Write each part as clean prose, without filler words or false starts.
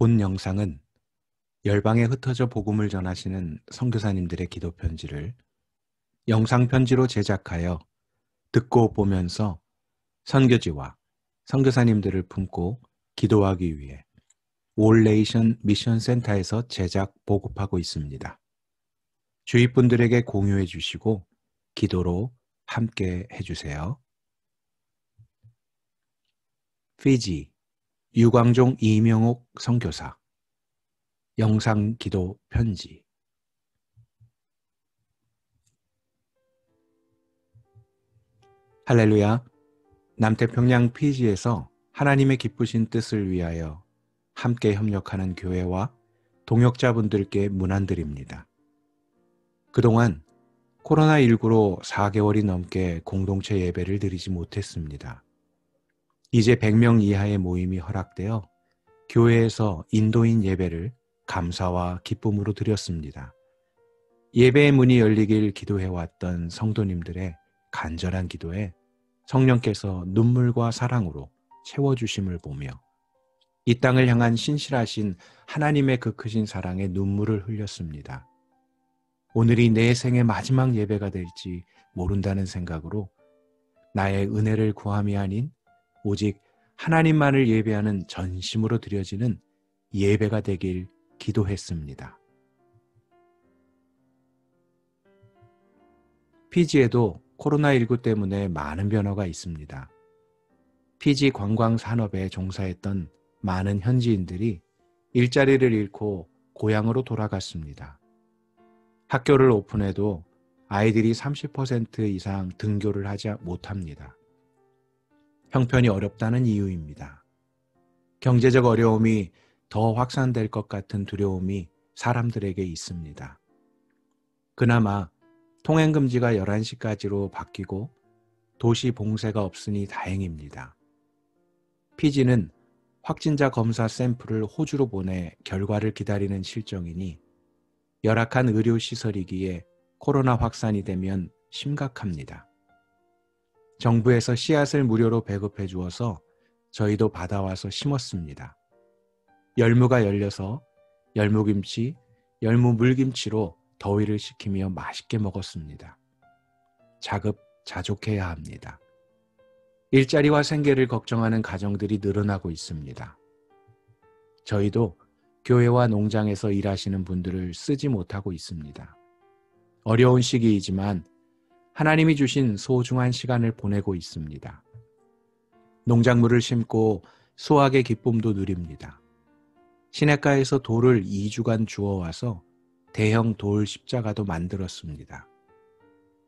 본 영상은 열방에 흩어져 복음을 전하시는 선교사님들의 기도 편지를 영상 편지로 제작하여 듣고 보면서 선교지와 선교사님들을 품고 기도하기 위해 올레이션 미션 센터에서 제작 보급하고 있습니다. 주위 분들에게 공유해 주시고 기도로 함께 해주세요. 피지 유광종 이명옥 선교사 영상 기도 편지. 할렐루야. 남태평양 피지에서 하나님의 기쁘신 뜻을 위하여 함께 협력하는 교회와 동역자분들께 문안드립니다. 그동안 코로나19로 4개월이 넘게 공동체 예배를 드리지 못했습니다. 이제 100명 이하의 모임이 허락되어 교회에서 인도인 예배를 감사와 기쁨으로 드렸습니다. 예배의 문이 열리길 기도해왔던 성도님들의 간절한 기도에 성령께서 눈물과 사랑으로 채워주심을 보며 이 땅을 향한 신실하신 하나님의 그 크신 사랑에 눈물을 흘렸습니다. 오늘이 내 생의 마지막 예배가 될지 모른다는 생각으로 나의 은혜를 구함이 아닌 오직 하나님만을 예배하는 전심으로 드려지는 예배가 되길 기도했습니다. 피지에도 코로나19 때문에 많은 변화가 있습니다. 피지 관광 산업에 종사했던 많은 현지인들이 일자리를 잃고 고향으로 돌아갔습니다. 학교를 오픈해도 아이들이 30% 이상 등교를 하지 못합니다. 형편이 어렵다는 이유입니다. 경제적 어려움이 더 확산될 것 같은 두려움이 사람들에게 있습니다. 그나마 통행금지가 11시까지로 바뀌고 도시 봉쇄가 없으니 다행입니다. 피지는 확진자 검사 샘플을 호주로 보내 결과를 기다리는 실정이니 열악한 의료시설이기에 코로나 확산이 되면 심각합니다. 정부에서 씨앗을 무료로 배급해 주어서 저희도 받아와서 심었습니다. 열무가 열려서 열무김치, 열무물김치로 더위를 식히며 맛있게 먹었습니다. 자급자족해야 합니다. 일자리와 생계를 걱정하는 가정들이 늘어나고 있습니다. 저희도 교회와 농장에서 일하시는 분들을 쓰지 못하고 있습니다. 어려운 시기이지만 하나님이 주신 소중한 시간을 보내고 있습니다. 농작물을 심고 수확의 기쁨도 누립니다. 시냇가에서 돌을 2주간 주워와서 대형 돌 십자가도 만들었습니다.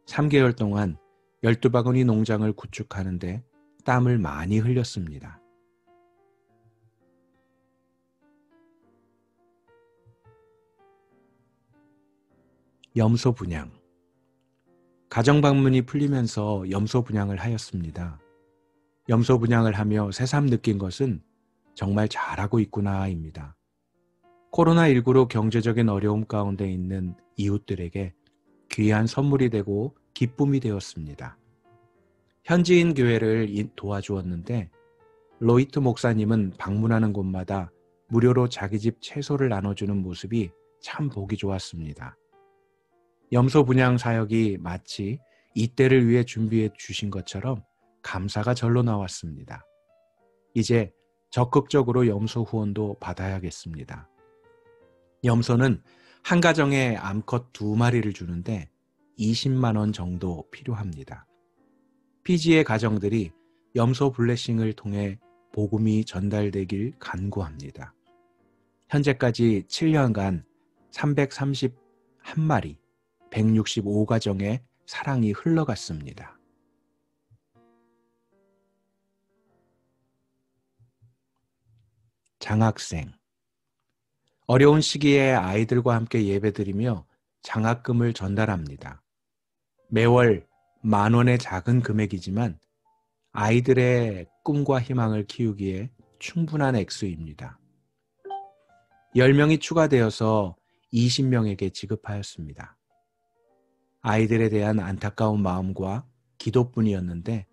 3개월 동안 12바구니 농장을 구축하는데 땀을 많이 흘렸습니다. 염소 분양. 가정 방문이 풀리면서 염소 분양을 하였습니다. 염소 분양을 하며 새삼 느낀 것은 정말 잘하고 있구나입니다. 코로나19로 경제적인 어려움 가운데 있는 이웃들에게 귀한 선물이 되고 기쁨이 되었습니다. 현지인 교회를 도와주었는데 로이트 목사님은 방문하는 곳마다 무료로 자기 집 채소를 나눠주는 모습이 참 보기 좋았습니다. 염소 분양 사역이 마치 이때를 위해 준비해 주신 것처럼 감사가 절로 나왔습니다. 이제 적극적으로 염소 후원도 받아야겠습니다. 염소는 한 가정에 암컷 2마리를 주는데 20만 원 정도 필요합니다. 피지의 가정들이 염소 블레싱을 통해 복음이 전달되길 간구합니다. 현재까지 7년간 331마리, 165가정의 사랑이 흘러갔습니다. 장학생. 어려운 시기에 아이들과 함께 예배드리며 장학금을 전달합니다. 매월 10,000원의 작은 금액이지만 아이들의 꿈과 희망을 키우기에 충분한 액수입니다. 10명이 추가되어서 20명에게 지급하였습니다. 아이들에 대한 안타까운 마음과 기도뿐이었는데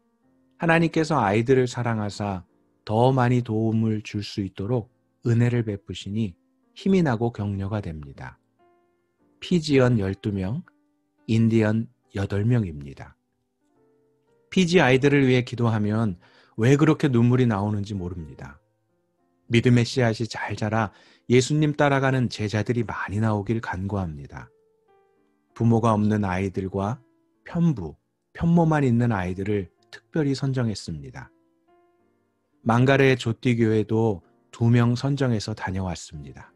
하나님께서 아이들을 사랑하사 더 많이 도움을 줄 수 있도록 은혜를 베푸시니 힘이 나고 격려가 됩니다. 피지언 12명, 인디언 8명입니다. 피지 아이들을 위해 기도하면 왜 그렇게 눈물이 나오는지 모릅니다. 믿음의 씨앗이 잘 자라 예수님 따라가는 제자들이 많이 나오길 간구합니다. 부모가 없는 아이들과 편모만 있는 아이들을 특별히 선정했습니다. 망가레 조띠교회도 2명 선정해서 다녀왔습니다.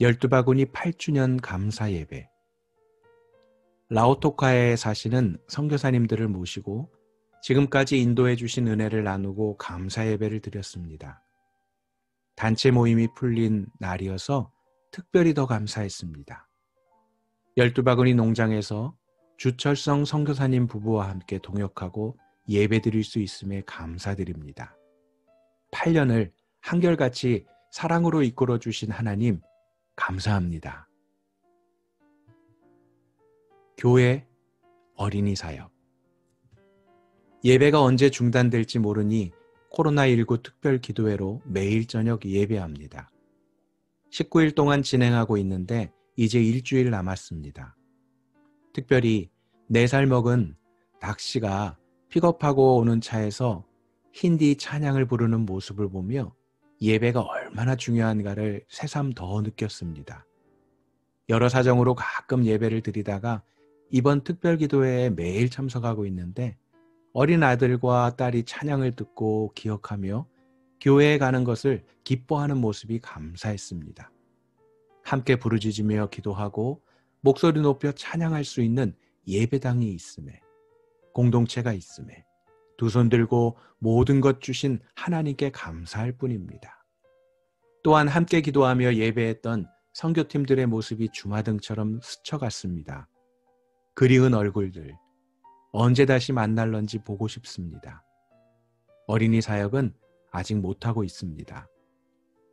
열두바구니 8주년 감사 예배. 라오토카에 사시는 선교사님들을 모시고 지금까지 인도해 주신 은혜를 나누고 감사 예배를 드렸습니다. 단체 모임이 풀린 날이어서 특별히 더 감사했습니다. 열두바구니 농장에서 주철성 선교사님 부부와 함께 동역하고 예배 드릴 수 있음에 감사드립니다. 8년을 한결같이 사랑으로 이끌어 주신 하나님 감사합니다. 교회 어린이 사역. 예배가 언제 중단될지 모르니 코로나19 특별 기도회로 매일 저녁 예배합니다. 19일 동안 진행하고 있는데 이제 일주일 남았습니다. 특별히 4살 먹은 닥씨가 픽업하고 오는 차에서 힌디 찬양을 부르는 모습을 보며 예배가 얼마나 중요한가를 새삼 더 느꼈습니다. 여러 사정으로 가끔 예배를 드리다가 이번 특별기도회에 매일 참석하고 있는데 어린 아들과 딸이 찬양을 듣고 기억하며 교회에 가는 것을 기뻐하는 모습이 감사했습니다. 함께 부르짖으며 기도하고 목소리 높여 찬양할 수 있는 예배당이 있음에, 공동체가 있음에 두 손 들고 모든 것 주신 하나님께 감사할 뿐입니다. 또한 함께 기도하며 예배했던 선교팀들의 모습이 주마등처럼 스쳐갔습니다. 그리운 얼굴들, 언제 다시 만날런지 보고 싶습니다. 어린이 사역은 아직 못하고 있습니다.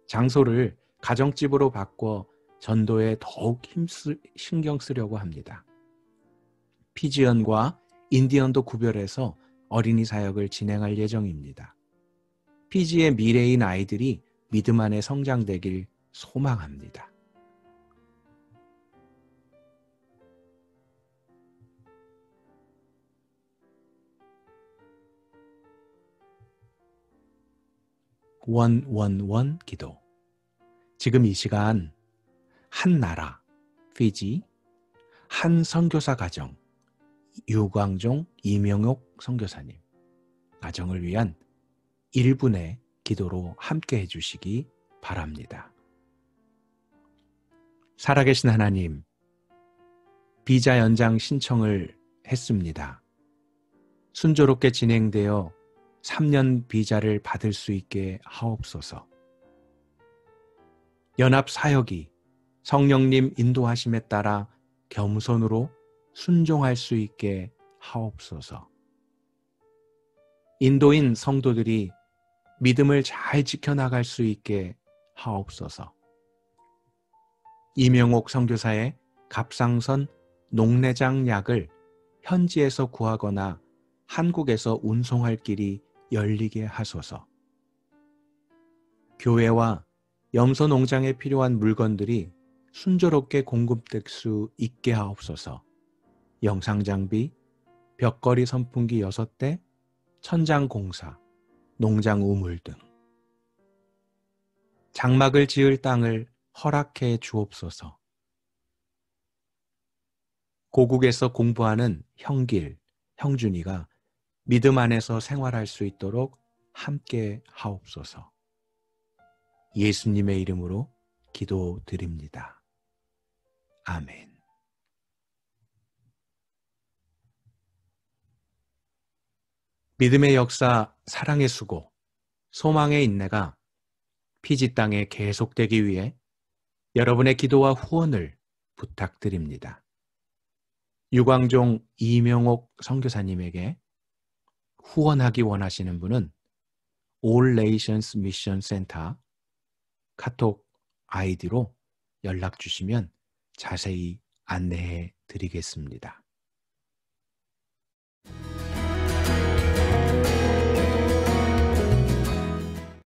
장소를 가정집으로 바꿔 전도에 더욱 신경 쓰려고 합니다. 피지언과 인디언도 구별해서 어린이 사역을 진행할 예정입니다. 피지의 미래인 아이들이 믿음 안에 성장되길 소망합니다. 원원원 기도. 지금 이 시간 한 나라, 피지, 한 선교사 가정, 유광종, 이명옥 선교사님 가정을 위한 1분의 기도로 함께 해주시기 바랍니다. 살아계신 하나님, 비자 연장 신청을 했습니다. 순조롭게 진행되어 3년 비자를 받을 수 있게 하옵소서. 연합 사역이 성령님 인도하심에 따라 겸손으로 순종할 수 있게 하옵소서. 인도인 성도들이 믿음을 잘 지켜나갈 수 있게 하옵소서. 이명옥 선교사의 갑상선 녹내장 약을 현지에서 구하거나 한국에서 운송할 길이 열리게 하소서. 교회와 염소 농장에 필요한 물건들이 순조롭게 공급될 수 있게 하옵소서. 영상장비, 벽걸이 선풍기 6대, 천장 공사, 농장 우물 등. 장막을 지을 땅을 허락해 주옵소서. 고국에서 공부하는 형길, 형준이가 믿음 안에서 생활할 수 있도록 함께 하옵소서. 예수님의 이름으로 기도드립니다. 아멘. 믿음의 역사, 사랑의 수고, 소망의 인내가 피지 땅에 계속되기 위해 여러분의 기도와 후원을 부탁드립니다. 유광종 이명옥 선교사님에게 후원하기 원하시는 분은 All Nations Mission Center 카톡 아이디로 연락 주시면 자세히 안내해 드리겠습니다.